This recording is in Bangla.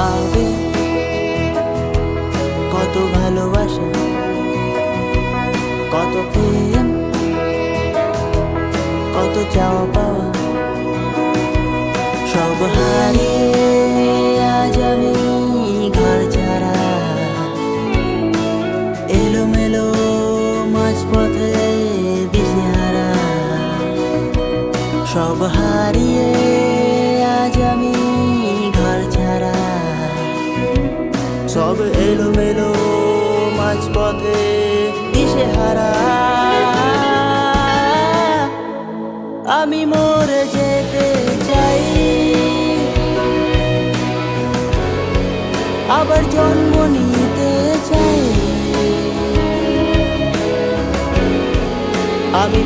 আবেগ, কত ভালোবাসা, কত প্রেম, কত চাওয়া পাওয়া, সব হারিয়ে আজ আমি ঘর ছাড়া, এলোমেলো মাঝপথে দিশেহারা। সব হারিয়ে আজ আমি ঘর ছাড়া, সব এলোমেলো মাঝপথে দিশেহারা। আমি মরে যেতে চাই, আবার জন্ম নিতে চাই। আমি